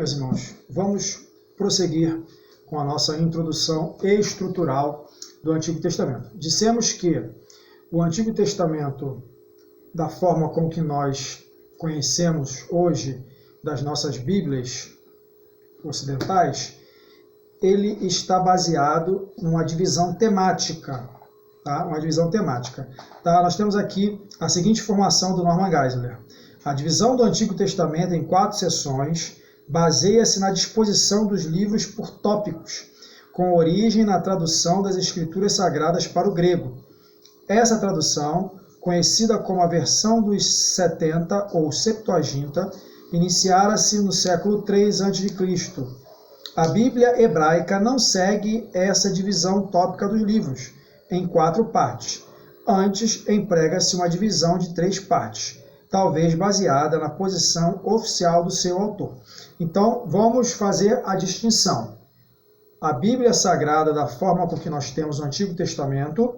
meus irmãos, vamos prosseguir com a nossa introdução estrutural do Antigo Testamento. Dissemos que o Antigo Testamento, da forma com que nós conhecemos hoje das nossas Bíblias ocidentais, ele está baseado numa divisão temática. Tá? Uma divisão temática. Tá? Nós temos aqui a seguinte formação do Norman Geisler. A divisão do Antigo Testamento em 4 seções baseia-se na disposição dos livros por tópicos, com origem na tradução das Escrituras Sagradas para o grego. Essa tradução, conhecida como a versão dos 70 ou Septuaginta, iniciara-se no século III a.C. A Bíblia hebraica não segue essa divisão tópica dos livros, em 4 partes. Antes, emprega-se uma divisão de 3 partes, talvez baseada na posição oficial do seu autor. Então, vamos fazer a distinção. A Bíblia Sagrada, da forma com que nós temos o Antigo Testamento,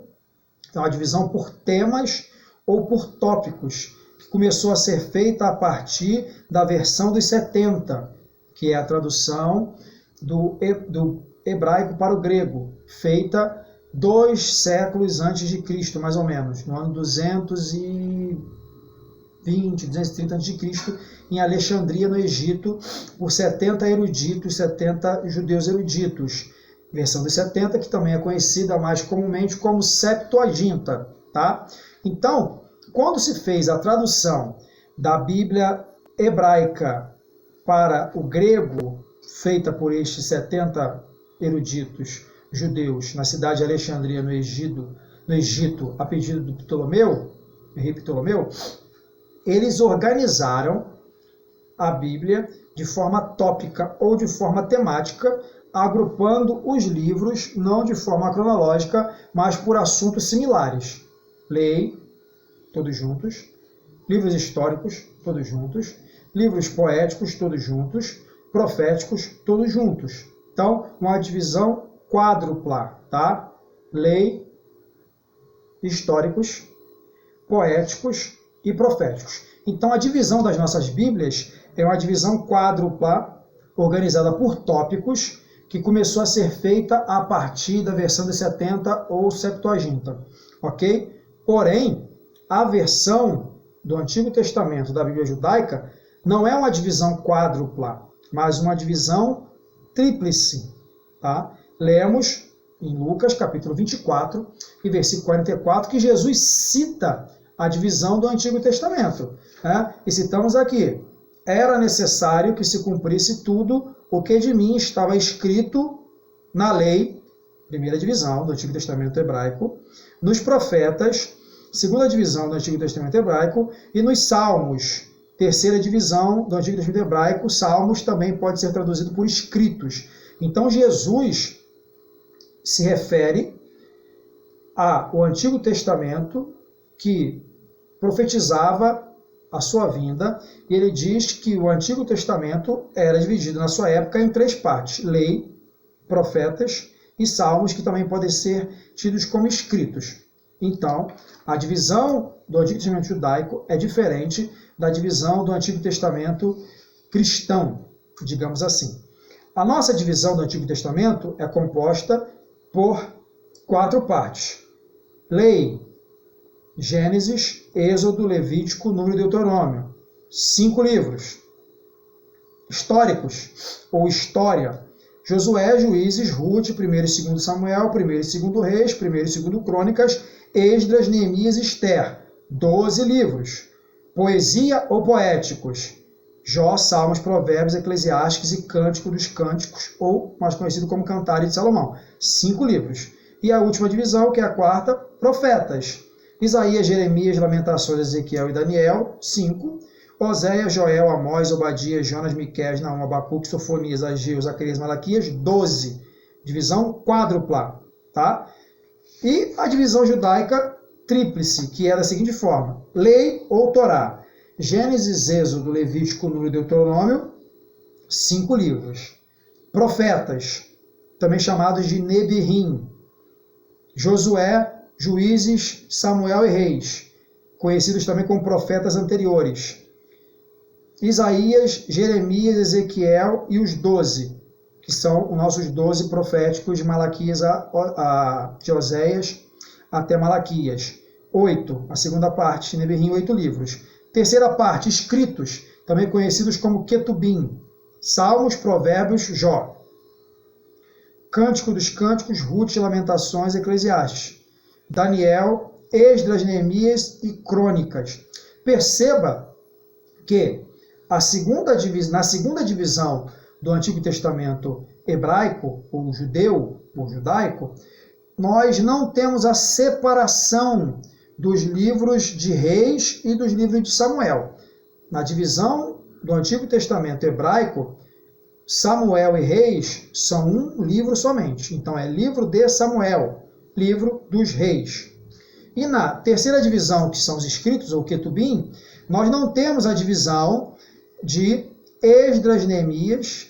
é uma divisão por temas ou por tópicos, que começou a ser feita a partir da versão dos 70, que é a tradução do hebraico para o grego, feita 2 séculos antes de Cristo, mais ou menos, no ano 220, 230 a.C., em Alexandria, no Egito, por 70 eruditos, 70 judeus eruditos. Versão dos 70, que também é conhecida mais comumente como Septuaginta. Tá? Então, quando se fez a tradução da Bíblia hebraica para o grego, feita por estes 70 eruditos judeus na cidade de Alexandria, no Egito, a pedido do Ptolomeu, eles organizaram a Bíblia de forma tópica ou de forma temática, agrupando os livros não de forma cronológica, mas por assuntos similares. Lei, todos juntos, livros históricos, todos juntos, livros poéticos, todos juntos, proféticos, todos juntos. Então, uma divisão quádrupla, tá? Lei, históricos, poéticos e proféticos. Então, a divisão das nossas Bíblias é uma divisão quádrupla, organizada por tópicos, que começou a ser feita a partir da versão dos 70 ou Septuaginta. Ok? Porém, a versão do Antigo Testamento da Bíblia Judaica não é uma divisão quádrupla, mas uma divisão tríplice. Tá? Lemos em Lucas, capítulo 24, e versículo 44, que Jesus cita a divisão do Antigo Testamento. Né? E citamos aqui: era necessário que se cumprisse tudo o que de mim estava escrito na lei, primeira divisão do Antigo Testamento hebraico, nos profetas, segunda divisão do Antigo Testamento hebraico, e nos Salmos, terceira divisão do Antigo Testamento hebraico. Salmos também pode ser traduzido por escritos. Então, Jesus se refere ao Antigo Testamento, que profetizava a sua vinda, e ele diz que o Antigo Testamento era dividido na sua época em 3 partes: lei, profetas e salmos, que também podem ser tidos como escritos. Então, a divisão do Antigo Testamento judaico é diferente da divisão do Antigo Testamento cristão, digamos assim. A nossa divisão do Antigo Testamento é composta por 4 partes: lei, Gênesis, Êxodo, Levítico, Número e Deuteronômio. 5 livros. Históricos, ou história: Josué, Juízes, Ruth, 1º e 2º Samuel, 1º e 2º Reis, 1º e 2º Crônicas, Esdras, Neemias e Esther. 12 livros. Poesia ou poéticos: Jó, Salmos, Provérbios, Eclesiastes e Cântico dos Cânticos, ou mais conhecido como Cantares de Salomão. 5 livros. E a última divisão, que é a 4ª, profetas: Isaías, Jeremias, Lamentações, Ezequiel e Daniel, 5. Oséias, Joel, Amós, Obadias, Jonas, Miqueias, Naum, Abacuque, Sofonias, Ageu, Zacarias, Malaquias, 12. Divisão quádrupla. Tá? E a divisão judaica tríplice, que é da seguinte forma: lei ou Torá: Gênesis, Êxodo, Levítico, Número e Deuteronômio, 5 livros. Profetas, também chamados de Nebirim: Josué, Juízes, Samuel e Reis, conhecidos também como profetas anteriores. Isaías, Jeremias, Ezequiel e os 12, que são os nossos 12 proféticos de Malaquias de Oséias até Malaquias. 8, a segunda parte, Neberrim, 8 livros. Terceira parte, escritos, também conhecidos como Ketubim, Salmos, Provérbios, Jó. Cântico dos Cânticos, Ruth, Lamentações, Eclesiastes. Daniel, Esdras, Neemias e Crônicas. Perceba que na segunda divisão do Antigo Testamento hebraico, ou judeu, ou judaico, nós não temos a separação dos livros de Reis e dos livros de Samuel. Na divisão do Antigo Testamento hebraico, Samuel e Reis são um livro somente. Então é livro de Samuel, livro dos Reis. E na terceira divisão, que são os escritos, ou Ketubim, nós não temos a divisão de Esdras, Neemias,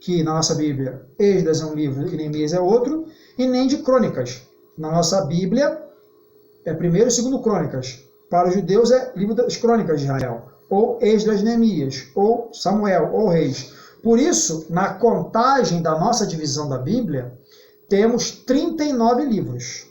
que na nossa Bíblia, Esdras é um livro e Neemias é outro, e nem de Crônicas. Na nossa Bíblia, é 1º e 2º Crônicas. Para os judeus é livro das Crônicas de Israel, ou Esdras, Neemias, ou Samuel, ou Reis. Por isso, na contagem da nossa divisão da Bíblia, temos 39 livros.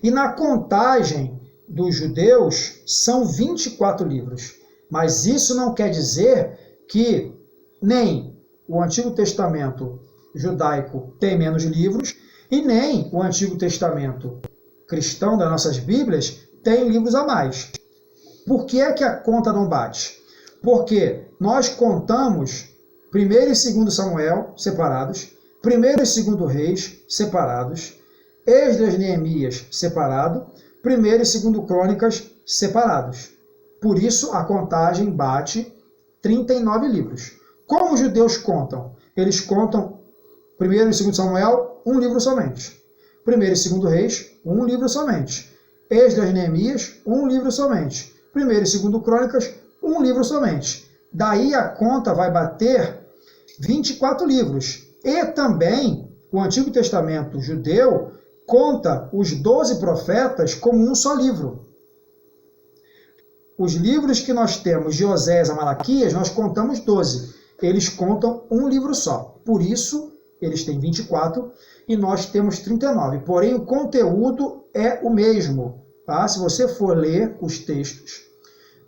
E na contagem dos judeus, são 24 livros. Mas isso não quer dizer que nem o Antigo Testamento judaico tem menos livros, e nem o Antigo Testamento cristão das nossas Bíblias tem livros a mais. Por que é que a conta não bate? Porque nós contamos 1º e 2º Samuel separados, 1º e 2º Reis separados, Esdras e Neemias separado, 1º e 2º Crônicas separados. Por isso a contagem bate 39 livros. Como os judeus contam? Eles contam 1º e 2º Samuel, um livro somente. 1º e 2º Reis, um livro somente. Esdras e Neemias, um livro somente. 1º e 2º Crônicas, um livro somente. Daí a conta vai bater 24 livros. E também o Antigo Testamento judeu conta os 12 profetas como um só livro. Os livros que nós temos de Oséias a Malaquias, nós contamos 12. Eles contam um livro só. Por isso, eles têm 24 e nós temos 39. Porém, o conteúdo é o mesmo. Tá? Se você for ler os textos,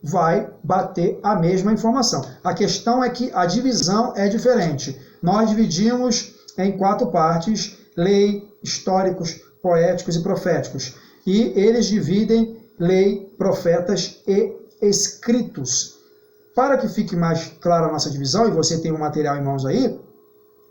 vai bater a mesma informação. A questão é que a divisão é diferente. Nós dividimos em 4 partes: lei, históricos, poéticos e proféticos. E eles dividem lei, profetas e escritos. Para que fique mais clara a nossa divisão, e você tem um material em mãos aí,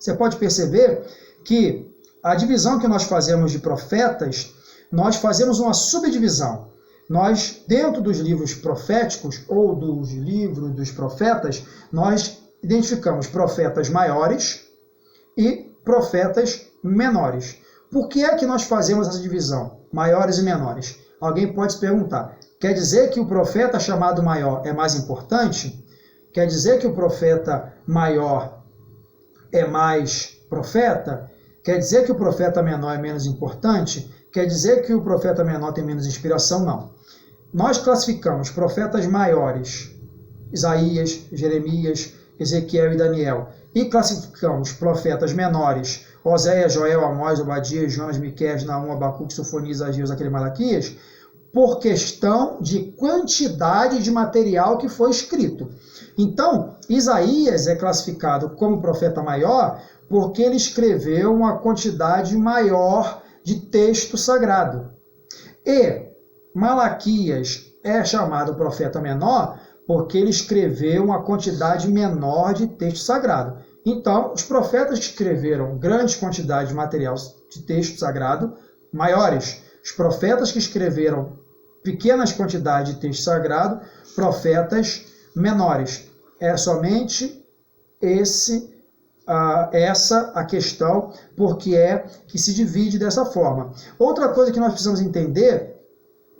você pode perceber que a divisão que nós fazemos de profetas, nós fazemos uma subdivisão. Nós, dentro dos livros proféticos, ou dos livros dos profetas, nós identificamos profetas maiores e profetas menores. Por que é que nós fazemos essa divisão, maiores e menores? Alguém pode se perguntar, quer dizer que o profeta chamado maior é mais importante? Quer dizer que o profeta maior é mais profeta? Quer dizer que o profeta menor é menos importante? Quer dizer que o profeta menor tem menos inspiração? Não. Nós classificamos profetas maiores, Isaías, Jeremias, Ezequiel e Daniel, e classificamos profetas menores, Oséias, Joel, Amós, Obadias, Jonas, Miqueias, Naum, Abacuque, Sofonias, Ageu, Zaqueu e Malaquias, por questão de quantidade de material que foi escrito. Então, Isaías é classificado como profeta maior porque ele escreveu uma quantidade maior de texto sagrado. E Malaquias é chamado profeta menor porque ele escreveu uma quantidade menor de texto sagrado. Então, os profetas que escreveram grande quantidade de material de texto sagrado, maiores. Os profetas que escreveram pequenas quantidades de texto sagrado, profetas menores. É somente essa a questão, porque é que se divide dessa forma. Outra coisa que nós precisamos entender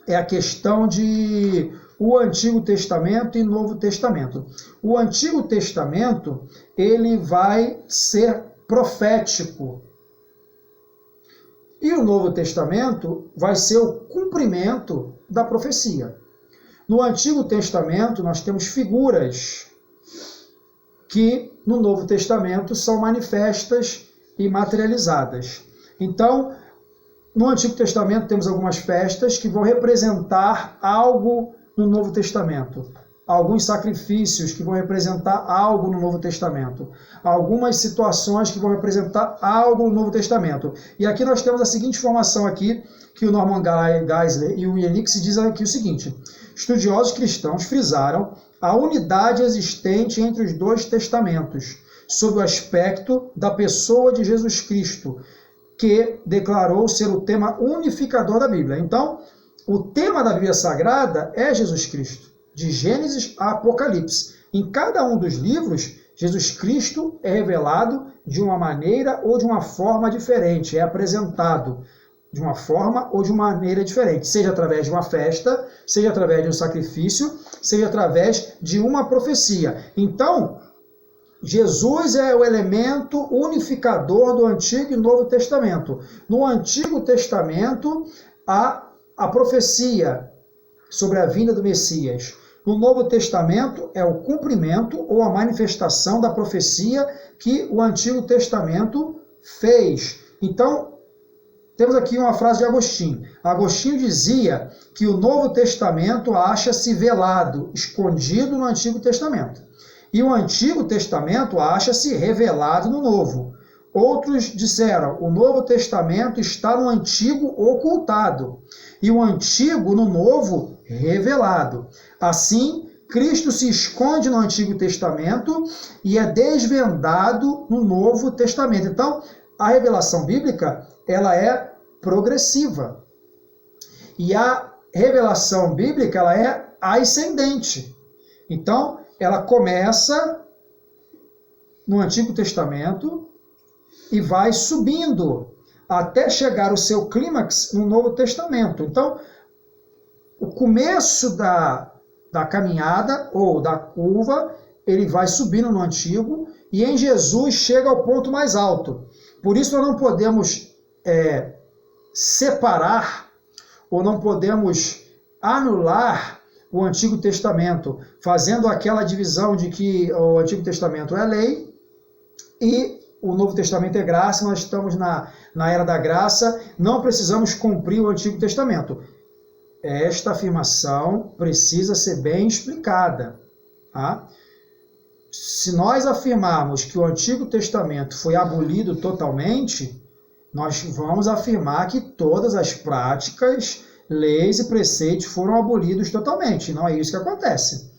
é a questão de o Antigo Testamento e Novo Testamento. O Antigo Testamento, ele vai ser profético. E o Novo Testamento vai ser o cumprimento da profecia. No Antigo Testamento, nós temos figuras que no Novo Testamento são manifestas e materializadas. Então, no Antigo Testamento temos algumas festas que vão representar algo no Novo Testamento. Alguns sacrifícios que vão representar algo no Novo Testamento. Algumas situações que vão representar algo no Novo Testamento. E aqui nós temos a seguinte informação aqui, que o Norman Geisler e o Ian Nix dizem aqui o seguinte: estudiosos cristãos frisaram a unidade existente entre os dois testamentos, sob o aspecto da pessoa de Jesus Cristo, que declarou ser o tema unificador da Bíblia. Então, o tema da Bíblia Sagrada é Jesus Cristo, de Gênesis a Apocalipse. Em cada um dos livros, Jesus Cristo é revelado de uma maneira ou de uma forma diferente, é apresentado de uma forma ou de uma maneira diferente, seja através de uma festa, seja através de um sacrifício, seja através de uma profecia. Então, Jesus é o elemento unificador do Antigo e Novo Testamento. No Antigo Testamento, há a profecia sobre a vinda do Messias. No Novo Testamento, é o cumprimento ou a manifestação da profecia que o Antigo Testamento fez. Então, temos aqui uma frase de Agostinho. Agostinho dizia que o Novo Testamento acha-se velado, escondido no Antigo Testamento. E o Antigo Testamento acha-se revelado no Novo. Outros disseram, o Novo Testamento está no Antigo ocultado, e o Antigo no Novo revelado. Assim, Cristo se esconde no Antigo Testamento e é desvendado no Novo Testamento. Então, a revelação bíblica, ela é progressiva. E a revelação bíblica, ela é ascendente. Então, ela começa no Antigo Testamento e vai subindo até chegar ao seu clímax no Novo Testamento. Então, o começo da caminhada ou da curva, ele vai subindo no Antigo e em Jesus chega ao ponto mais alto. Por isso nós não podemos separar ou não podemos anular o Antigo Testamento, fazendo aquela divisão de que o Antigo Testamento é lei e o Novo Testamento é graça. Nós estamos na era da graça, não precisamos cumprir o Antigo Testamento. Esta afirmação precisa ser bem explicada. Tá? Se nós afirmarmos que o Antigo Testamento foi abolido totalmente, nós vamos afirmar que todas as práticas, leis e preceitos foram abolidos totalmente. Não é isso que acontece.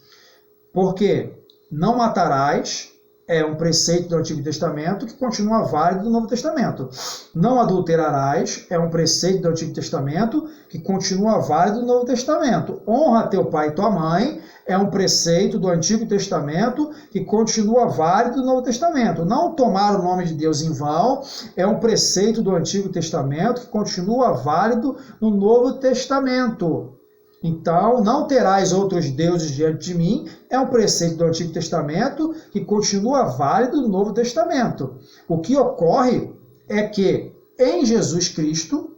Porque não matarás é um preceito do Antigo Testamento que continua válido do Novo Testamento. Não adulterarás é um preceito do Antigo Testamento que continua válido do Novo Testamento. Honra teu pai e tua mãe é um preceito do Antigo Testamento que continua válido do Novo Testamento. Não tomar o nome de Deus em vão é um preceito do Antigo Testamento que continua válido no Novo Testamento. Então, não terás outros deuses diante de mim, é um preceito do Antigo Testamento que continua válido no Novo Testamento. O que ocorre é que, em Jesus Cristo,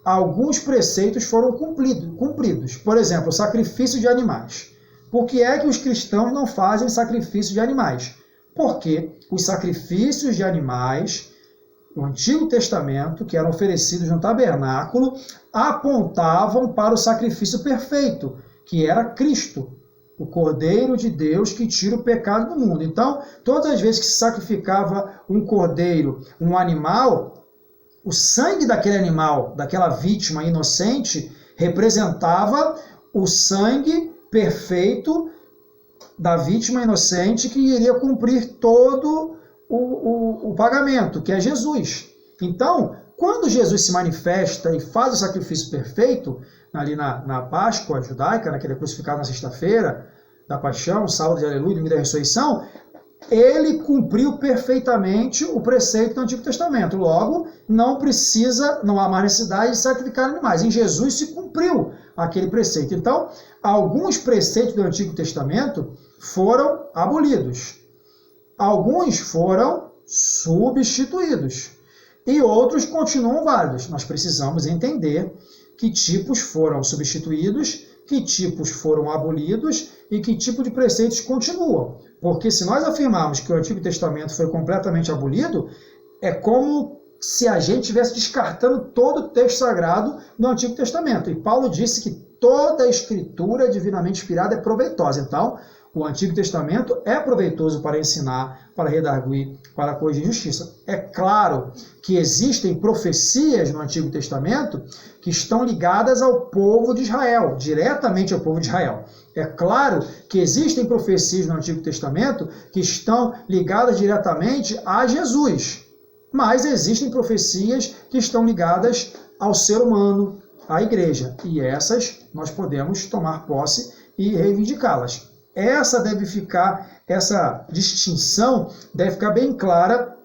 alguns preceitos foram cumpridos. Por exemplo, o sacrifício de animais. Por que é que os cristãos não fazem sacrifício de animais? Porque os sacrifícios de animais no Antigo Testamento, que eram oferecidos no tabernáculo, apontavam para o sacrifício perfeito, que era Cristo, o Cordeiro de Deus que tira o pecado do mundo. Então, todas as vezes que se sacrificava um cordeiro, um animal, o sangue daquele animal, daquela vítima inocente, representava o sangue perfeito da vítima inocente que iria cumprir todo o pagamento, que é Jesus. Então, quando Jesus se manifesta e faz o sacrifício perfeito, ali na Páscoa judaica, naquele crucificado na sexta-feira da paixão, sábado de aleluia, domingo da ressurreição, ele cumpriu perfeitamente o preceito do Antigo Testamento. Logo, não há mais necessidade de sacrificar animais. Em Jesus se cumpriu aquele preceito. Então, alguns preceitos do Antigo Testamento foram abolidos. Alguns foram substituídos e outros continuam válidos. Nós precisamos entender que tipos foram substituídos, que tipos foram abolidos e que tipo de preceitos continuam. Porque se nós afirmarmos que o Antigo Testamento foi completamente abolido, é como se a gente estivesse descartando todo o texto sagrado do Antigo Testamento. E Paulo disse que toda a escritura divinamente inspirada é proveitosa. Então, o Antigo Testamento é proveitoso para ensinar, para redarguir, para corrigir justiça. É claro que existem profecias no Antigo Testamento que estão ligadas ao povo de Israel, diretamente ao povo de Israel. É claro que existem profecias no Antigo Testamento que estão ligadas diretamente a Jesus. Mas existem profecias que estão ligadas ao ser humano, à igreja. E essas nós podemos tomar posse e reivindicá-las. Essa distinção deve ficar bem clara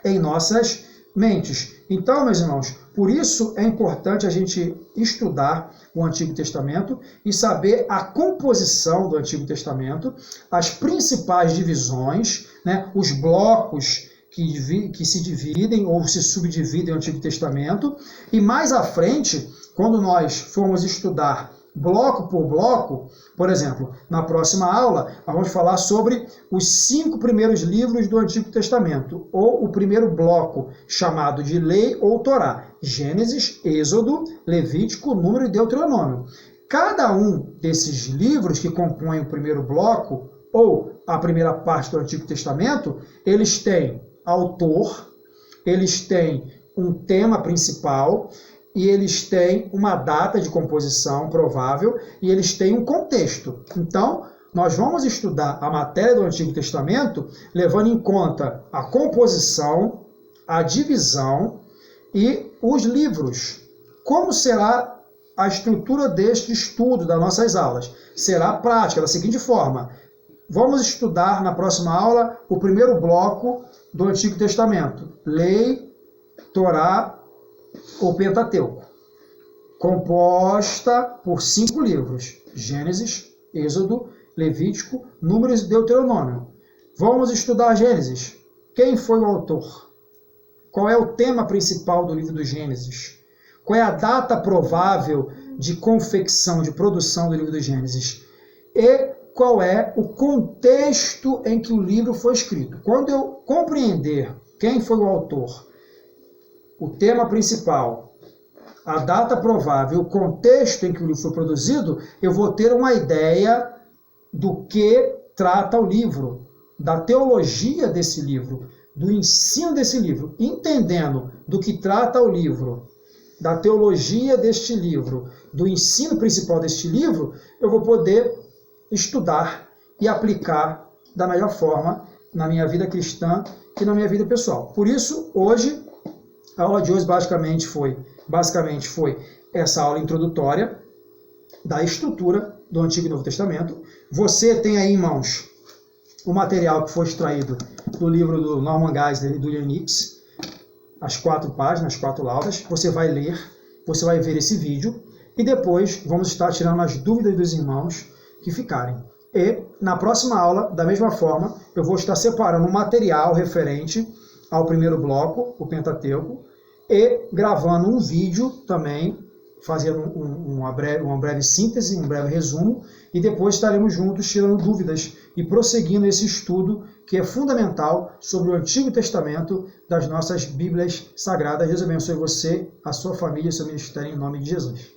em nossas mentes. Então, meus irmãos, por isso é importante a gente estudar o Antigo Testamento e saber a composição do Antigo Testamento, as principais divisões, né, os blocos que se dividem ou se subdividem no Antigo Testamento. E mais à frente, quando nós formos estudar bloco por bloco, por exemplo, na próxima aula, nós vamos falar sobre os 5 primeiros livros do Antigo Testamento, ou o primeiro bloco, chamado de Lei ou Torá: Gênesis, Êxodo, Levítico, Número e Deuteronômio. Cada um desses livros que compõem o primeiro bloco, ou a primeira parte do Antigo Testamento, eles têm autor, eles têm um tema principal, e eles têm uma data de composição provável, e eles têm um contexto. Então, nós vamos estudar a matéria do Antigo Testamento levando em conta a composição, a divisão e os livros. Como será a estrutura deste estudo das nossas aulas? Será prática, da seguinte forma: vamos estudar na próxima aula o primeiro bloco do Antigo Testamento: Lei, Torá ou Pentateuco, composta por 5 livros: Gênesis, Êxodo, Levítico, Números e Deuteronômio. Vamos estudar Gênesis. Quem foi o autor? Qual é o tema principal do livro do Gênesis? Qual é a data provável de confecção, de produção do livro do Gênesis? E qual é o contexto em que o livro foi escrito? Quando eu compreender quem foi o autor, o tema principal, a data provável, o contexto em que o livro foi produzido, eu vou ter uma ideia do que trata o livro, da teologia desse livro, do ensino desse livro. Entendendo do que trata o livro, da teologia deste livro, do ensino principal deste livro, eu vou poder estudar e aplicar da melhor forma na minha vida cristã e na minha vida pessoal. Por isso, hoje, a aula de hoje basicamente foi essa aula introdutória da estrutura do Antigo e Novo Testamento. Você tem aí em mãos o material que foi extraído do livro do Norman Geisler e do Ian Nix, as 4 páginas, as 4 laudas. Você vai ler, você vai ver esse vídeo e depois vamos estar tirando as dúvidas dos irmãos que ficarem. E na próxima aula, da mesma forma, eu vou estar separando um material referente ao primeiro bloco, o Pentateuco, e gravando um vídeo também, fazendo uma breve síntese, um breve resumo, e depois estaremos juntos tirando dúvidas e prosseguindo esse estudo que é fundamental sobre o Antigo Testamento das nossas Bíblias Sagradas. Deus abençoe você, a sua família e seu ministério em nome de Jesus.